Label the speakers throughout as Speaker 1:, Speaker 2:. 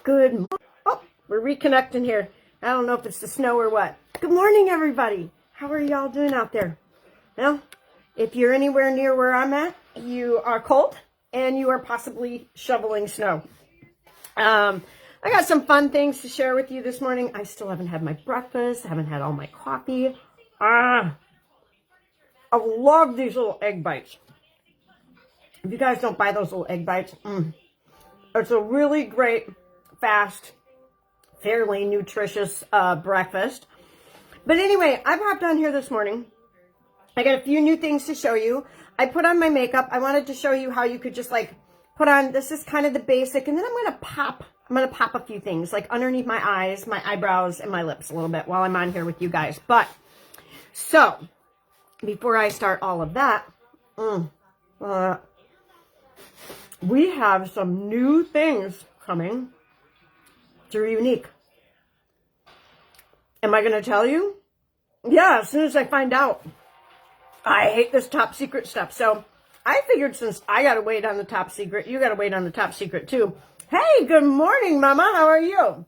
Speaker 1: Good morning. Oh, we're reconnecting here. I don't know if it's the snow or what. Good morning, everybody. How are y'all doing out there? Well, if you're anywhere near where I'm at, you are cold and you are possibly shoveling snow. I got some fun things to share with you this morning. I still haven't had my breakfast. I haven't had all my coffee. I love these little egg bites. If you guys don't buy those little egg bites, it's a really great, fast, fairly nutritious breakfast. But anyway, I popped on here this morning. I got a few new things to show you. I put on my makeup. I wanted to show you how you could just like put on, this is kind of the basic, and then I'm going to pop a few things like underneath my eyes, my eyebrows, and my lips a little bit while I'm on here with you guys. But, so, before I start all of that, we have some new things coming through Unique. Am I going to tell you? Yeah, as soon as I find out. I hate this top secret stuff. So I figured since I got to wait on the top secret, you got to wait on the top secret too. Hey, good morning, Mama. How are you?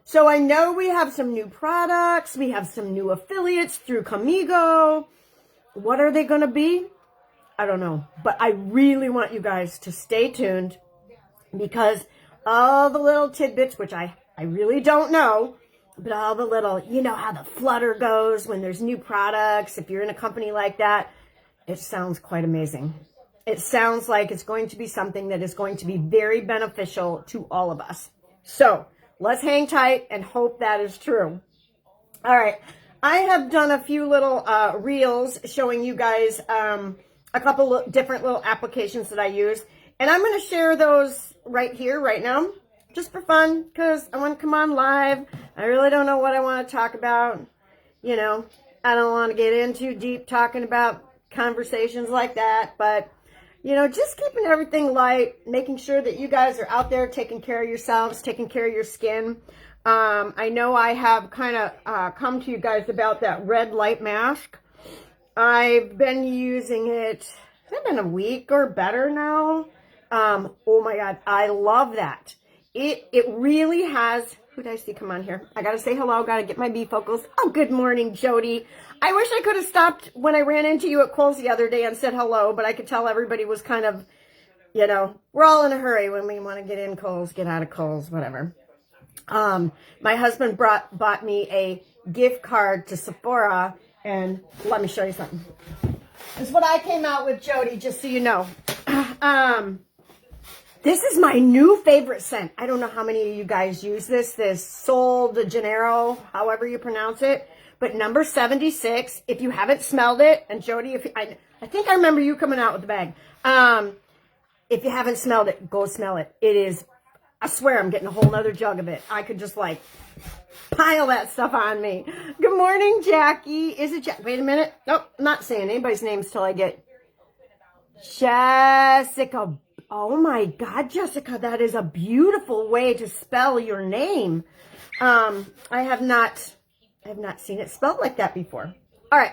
Speaker 1: So I know we have some new products. We have some new affiliates through Comigo. What are they going to be? I don't know. But I really want you guys to stay tuned because all the little tidbits, which I really don't know, but all the little, you know how the flutter goes when there's new products. If you're in a company like that, it sounds quite amazing. It sounds like it's going to be something that is going to be very beneficial to all of us. So let's hang tight and hope that is true. All right. I have done a few little reels showing you guys a couple different little applications that I use. And I'm going to share those right here, right now, just for fun, because I want to come on live. I really don't know what I want to talk about. You know, I don't want to get in too deep talking about conversations like that. But, you know, just keeping everything light, making sure that you guys are out there taking care of yourselves, taking care of your skin. I know I have kind of come to you guys about that red light mask. I've been using it, it's been a week or better now. Oh my God, I love that. It really has, who did I see come on here? I got to say hello, got to get my bifocals. Oh, good morning, Jody. I wish I could have stopped when I ran into you at Kohl's the other day and said hello, but I could tell everybody was kind of, you know, we're all in a hurry when we want to get in Kohl's, get out of Kohl's, whatever. My husband bought me a gift card to Sephora, and let me show you something. This is what I came out with, Jody, just so you know. This is my new favorite scent. I don't know how many of you guys use this Sol de Janeiro, however you pronounce it. But number 76, if you haven't smelled it, and Jody, I think I remember you coming out with the bag. If you haven't smelled it, go smell it. It is, I swear I'm getting a whole nother jug of it. I could just like pile that stuff on me. Good morning, Jackie. Is it Jack? Wait a minute. Nope, I'm not saying anybody's names till I get Jessica. Oh my God, Jessica, that is a beautiful way to spell your name. I have not seen it spelled like that before. All right,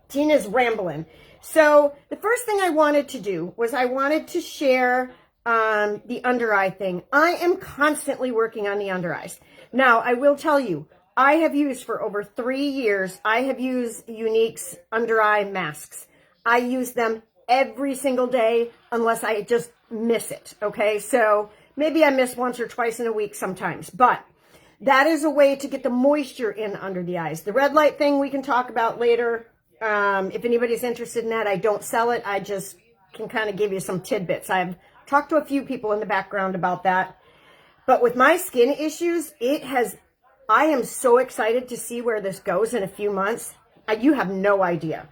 Speaker 1: Tina's rambling. So the first thing I wanted to do was I wanted to share the under eye thing. I am constantly working on the under eyes. Now, I will tell you, I have used for over 3 years, I have used Unique's under eye masks. I use them every single day unless I just miss it, okay? So maybe I miss once or twice in a week sometimes, but that is a way to get the moisture in under the eyes. The red light thing we can talk about later. If anybody's interested in that, I don't sell it. I just can kind of give you some tidbits. I've talked to a few people in the background about that. But with my skin issues, I am so excited to see where this goes in a few months. You have no idea.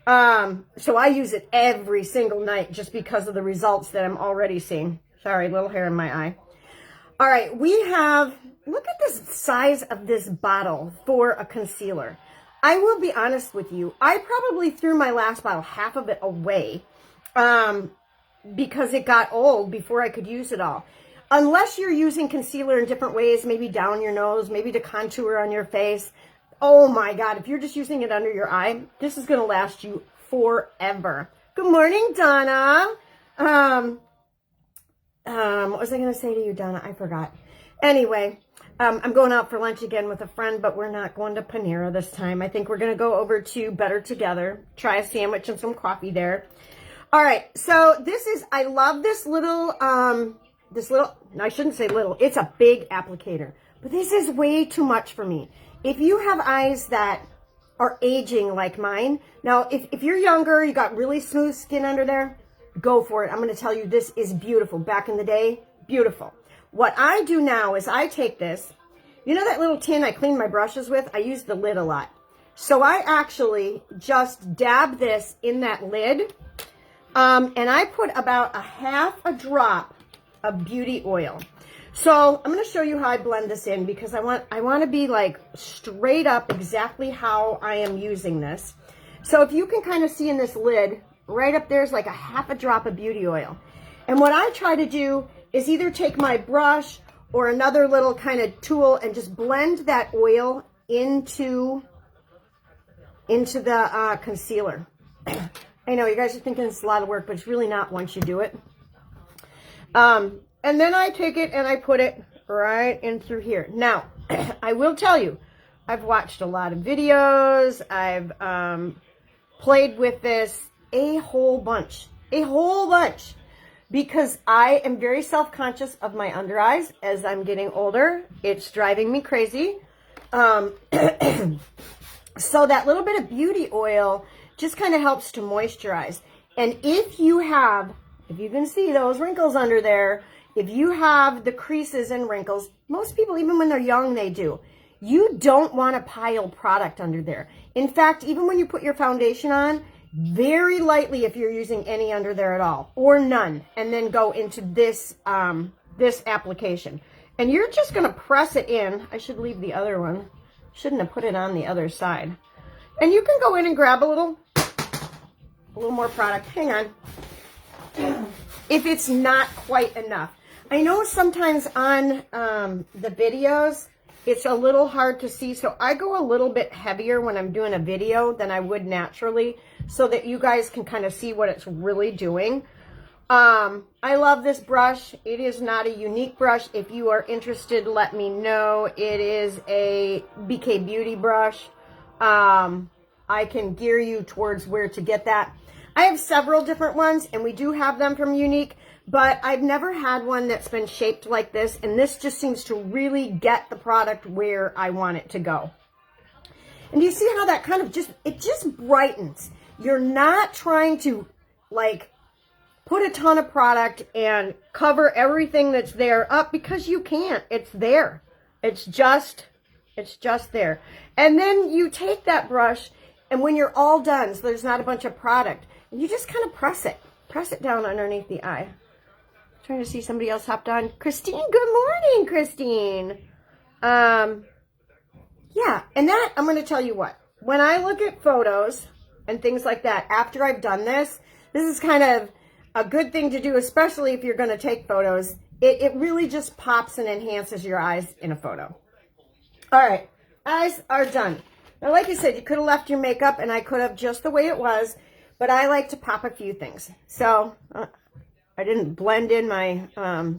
Speaker 1: So I use it every single night just because of the results that I'm already seeing. Sorry, little hair in my eye. All right, we have, look at this size of this bottle for a concealer. I will be honest with you. I probably threw my last bottle, half of it away, because it got old before I could use it all. Unless you're using concealer in different ways, maybe down your nose, maybe to contour on your face. Oh my God, if you're just using it under your eye, this is going to last you forever. Good morning, Donna. What was I going to say to you, Donna? I forgot. Anyway, I'm going out for lunch again with a friend, but we're not going to Panera this time. I think we're going to go over to Better Together, try a sandwich and some coffee there. All right, so this is, I love this little, no, I shouldn't say little, it's a big applicator, but this is way too much for me. If you have eyes that are aging like mine, now if you're younger, you got really smooth skin under there, go for it. I'm going to tell you, this is beautiful. Back in the day, beautiful. What I do now is I take this, you know that little tin I clean my brushes with? I use the lid a lot. So I actually just dab this in that lid, and I put about a half a drop of beauty oil. So I'm going to show you how I blend this in, because I want to be like straight up exactly how I am using this. So if you can kind of see in this lid, right up there is like a half a drop of beauty oil. And what I try to do is either take my brush or another little kind of tool and just blend that oil into the concealer. I know you guys are thinking it's a lot of work, but it's really not once you do it. And then I take it and I put it right in through here. Now, I will tell you, I've watched a lot of videos. I've played with this a whole bunch, because I am very self-conscious of my under eyes as I'm getting older. It's driving me crazy. So that little bit of beauty oil just kind of helps to moisturize. And if you can see those wrinkles under there, if you have the creases and wrinkles, most people, even when they're young, they do. You don't want to pile product under there. In fact, even when you put your foundation on, very lightly if you're using any under there at all, or none, and then go into this, this application. And you're just going to press it in. I should leave the other one. Shouldn't have put it on the other side. And you can go in and grab a little more product. Hang on. If it's not quite enough. I know sometimes on the videos, it's a little hard to see, so I go a little bit heavier when I'm doing a video than I would naturally, so that you guys can kind of see what it's really doing. I love this brush. It is not a unique brush. If you are interested, let me know. It is a BK Beauty brush. I can gear you towards where to get that. I have several different ones, and we do have them from Unique, but I've never had one that's been shaped like this, and this just seems to really get the product where I want it to go. And do you see how that kind of it just brightens. You're not trying to, like, put a ton of product and cover everything that's there up, because you can't. It's there. It's just there. And then you take that brush, and when you're all done, so there's not a bunch of product, you just kind of press it down underneath the eye. Trying to see somebody else hopped on. Christine, good morning, Christine. Yeah, and that, I'm going to tell you what. When I look at photos and things like that, after I've done this is kind of a good thing to do, especially if you're going to take photos. It really just pops and enhances your eyes in a photo. All right, eyes are done. Now, like I said, you could have left your makeup, and I could have just the way it was, but I like to pop a few things. So I didn't blend in my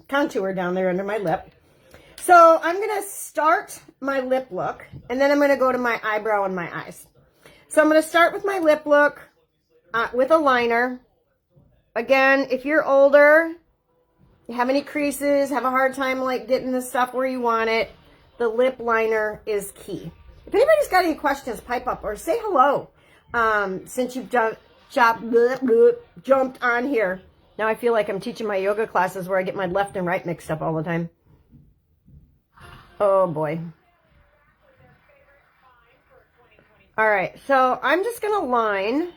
Speaker 1: contour down there under my lip. So I'm going to start my lip look, and then I'm going to go to my eyebrow and my eyes. So I'm going to start with my lip look with a liner. Again, if you're older, you have any creases, have a hard time like getting the stuff where you want it, the lip liner is key. If anybody's got any questions, pipe up or say hello since you've jumped on here. Now I feel like I'm teaching my yoga classes where I get my left and right mixed up all the time. Oh boy. All right, so I'm just going to line.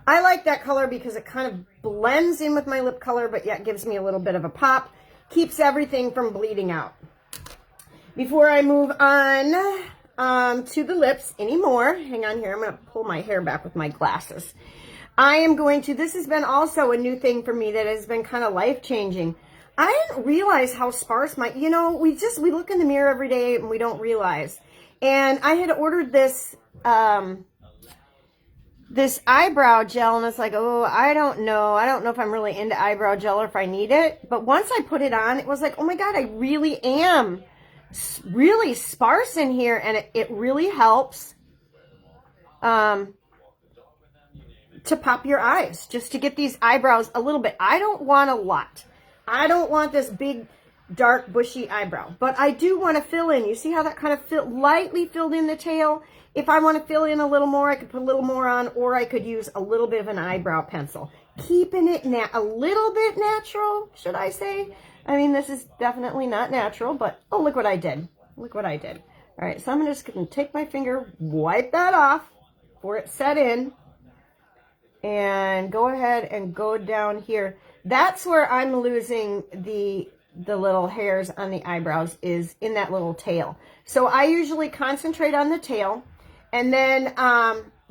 Speaker 1: I like that color because it kind of blends in with my lip color, but yet gives me a little bit of a pop. Keeps everything from bleeding out. Before I move on to the lips anymore, hang on here, I'm going to pull my hair back with my glasses. I am going to, this has been also a new thing for me that has been kind of life-changing. I didn't realize how sparse my, you know, we look in the mirror every day and we don't realize. And I had ordered this this eyebrow gel, and it's like, oh, I don't know. I don't know if I'm really into eyebrow gel or if I need it. But once I put it on, it was like, oh my God, I really am really sparse in here, and it really helps to pop your eyes, just to get these eyebrows a little bit. I don't want a lot. I don't want this big, dark, bushy eyebrow, but I do want to fill in. You see how that kind of lightly filled in the tail? If I want to fill in a little more, I could put a little more on, or I could use a little bit of an eyebrow pencil. Keeping it a little bit natural, should I say? I mean, this is definitely not natural, but oh, look what I did. Look what I did. All right, so I'm just going to take my finger, wipe that off before it set in, and go ahead and go down here. That's where I'm losing the little hairs on the eyebrows, is in that little tail. So I usually concentrate on the tail, and then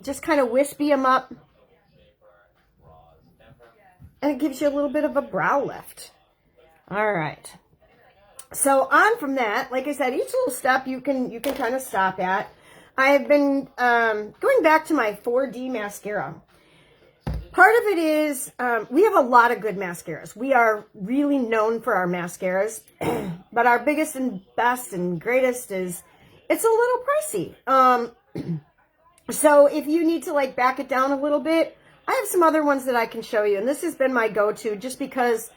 Speaker 1: just kind of wispy them up, and it gives you a little bit of a brow lift. All right. So on from that, like I said, each little step you can kind of stop at. I have been going back to my 4D mascara. Part of it is we have a lot of good mascaras. We are really known for our mascaras, but our biggest and best and greatest is, it's a little pricey. So if you need to like back it down a little bit, I have some other ones that I can show you. And this has been my go-to just because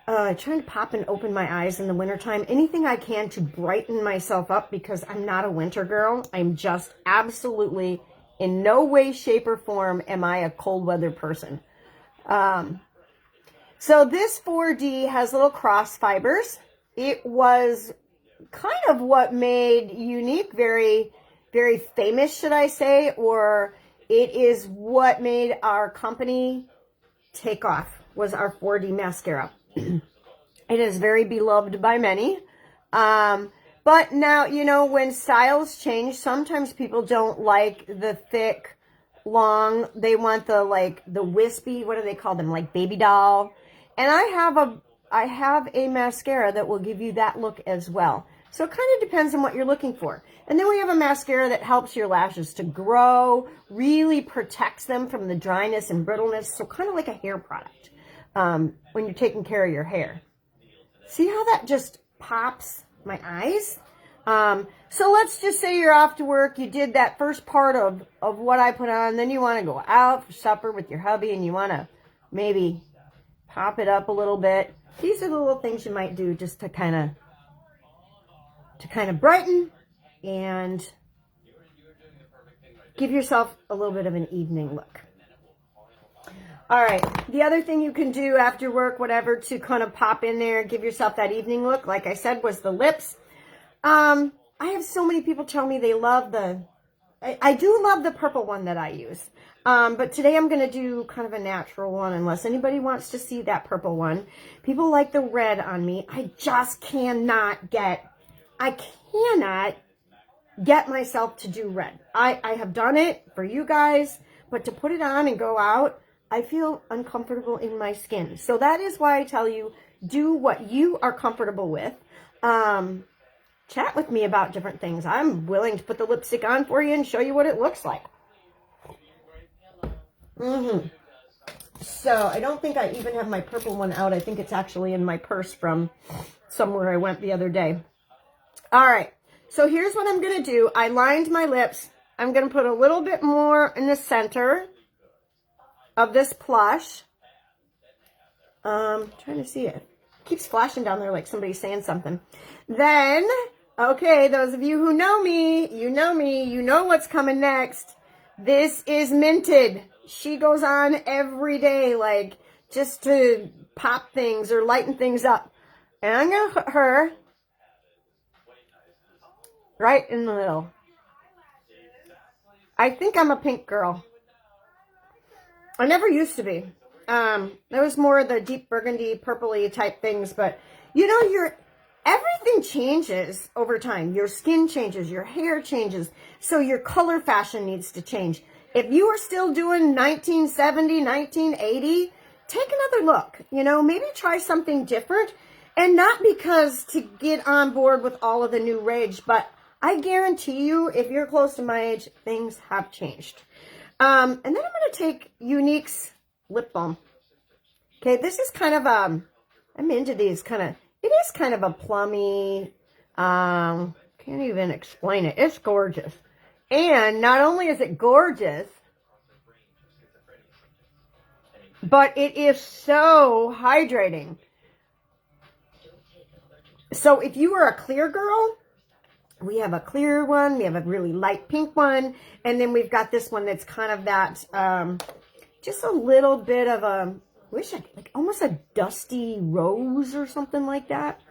Speaker 1: trying to pop and open my eyes in the wintertime, anything I can to brighten myself up, because I'm not a winter girl. I'm just absolutely, in no way, shape, or form am I a cold weather person. So this 4D has little cross fibers. It was kind of what made Unique very, very famous, should I say, or it is what made our company take off, was our 4D mascara. It is very beloved by many. But now, you know, when styles change, sometimes people don't like the thick, long. They want the, like, the wispy, what do they call them? Like baby doll. And I have a mascara that will give you that look as well. So it kind of depends on what you're looking for. And then we have a mascara that helps your lashes to grow, really protects them from the dryness and brittleness. So kind of like a hair product when you're taking care of your hair. See how that just pops my eyes? So let's just say you're off to work. You did that first part of what I put on. Then you want to go out for supper with your hubby and you want to maybe pop it up a little bit. These are the little things you might do just to kind of brighten and give yourself a little bit of an evening look. All right, the other thing you can do after work, whatever, to kind of pop in there, give yourself that evening look, like I said, was the lips. I have so many people tell me they love I do love the purple one that I use. But today I'm going to do kind of a natural one, unless anybody wants to see that purple one. People like the red on me. I just cannot get myself to do red. I have done it for you guys, but to put it on and go out, I feel uncomfortable in my skin. So that is why I tell you, do what you are comfortable with. Chat with me about different things. I'm willing to put the lipstick on for you and show you what it looks like. So I don't think I even have my purple one out. I think it's actually in my purse from somewhere I went the other day. All right. So here's what I'm going to do. I lined my lips. I'm going to put a little bit more in the center of this plush. Trying to see it. Keeps flashing down there like somebody's saying something. Then, okay, those of you who know me, you know what's coming next. This is Minted. She goes on every day, like, just to pop things or lighten things up. And I'm going to put her right in the middle. I think I'm a pink girl. I never used to be. There was more of the deep burgundy, purpley type things, but you know, everything changes over time. Your skin changes, your hair changes, so your color fashion needs to change. If you are still doing 1970, 1980, take another look. You know, maybe try something different, and not because to get on board with all of the new rage, but I guarantee you, if you're close to my age, things have changed. And then I'm going to take Unique's lip balm. Okay, this is kind of, I'm into these kind of, it is kind of a plummy, can't even explain it. It's gorgeous. And not only is it gorgeous, but it is so hydrating. So if you are a clear girl, we have a clear one, we have a really light pink one, and then we've got this one that's kind of that, just a little bit of a, like almost a dusty rose or something like that.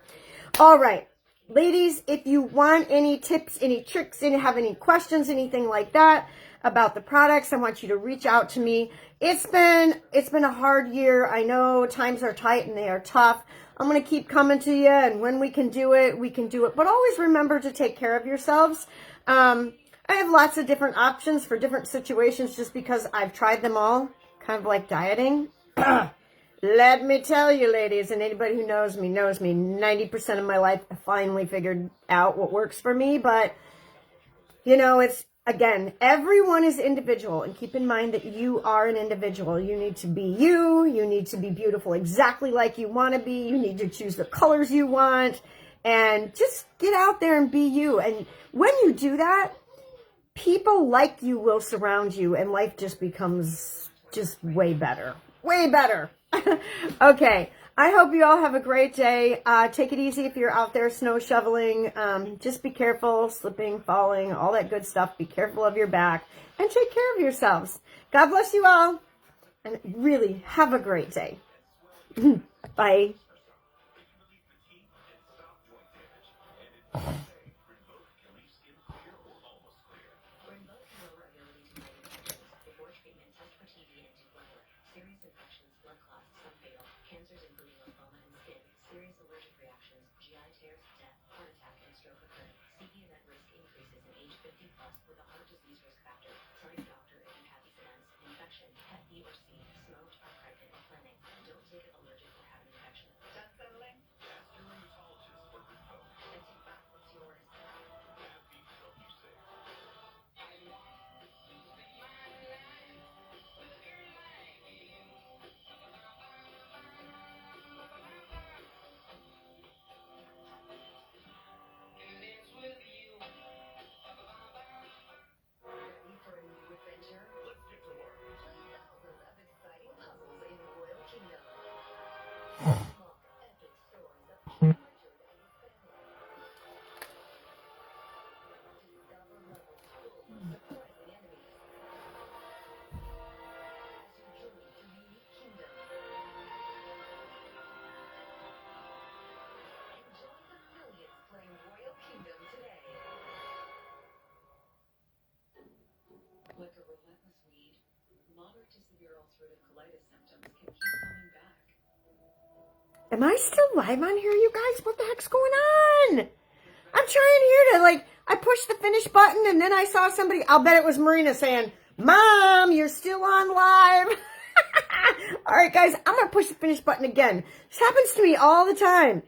Speaker 1: All right, ladies, if you want any tips, any tricks, and have any questions, anything like that about the products, I want you to reach out to me. It's been a hard year. I know times are tight and they are tough. I'm going to keep coming to you, and when we can do it, we can do it. But always remember to take care of yourselves. I have lots of different options for different situations just because I've tried them all, kind of like dieting. Let me tell you, ladies, and anybody who knows me, 90% of my life I finally figured out what works for me. But, you know, it's, again, everyone is individual, and keep in mind that you are an individual. You need to be you. You need to be beautiful exactly like you want to be. You need to choose the colors you want, and just get out there and be you. And when you do that, people like you will surround you, and life just becomes just way better. Way better. Okay. I hope you all have a great day. Take it easy if you're out there snow shoveling. Just be careful, slipping, falling, all that good stuff. Be careful of your back and take care of yourselves. God bless you all, and really have a great day. Bye.
Speaker 2: Serious infections, blood clots, some fatal, cancers including lymphoma and skin, serious allergic reactions, GI tears, death, heart attack, and stroke occur. CP event risk increases in age 50 plus with a heart disease risk factor. Tell your doctor if you have these events: infection, Hep B or C, smoked, are pregnant, or planning. Don't take it allergic or have an infection. Done settling? Ask your rheumatologist for good health. And take back what's yours. Happy to help you save. Let's get to work. Play thousands of exciting puzzles in Royal Kingdom. Unlock epic stories of King Richard and his family. Discover levels full of surprising enemies. As you journey through unique kingdoms. Enjoy the millions playing Royal Kingdom today. Like a relentless weed, moderate to severe ulcerative colitis symptoms can keep coming back.
Speaker 1: Am I still live on here, you guys? What the heck's going on? I'm trying here to, like, I pushed the finish button, and then I saw somebody, I'll bet it was Marina, saying, Mom, you're still on live. All right, guys, I'm going to push the finish button again. This happens to me all the time.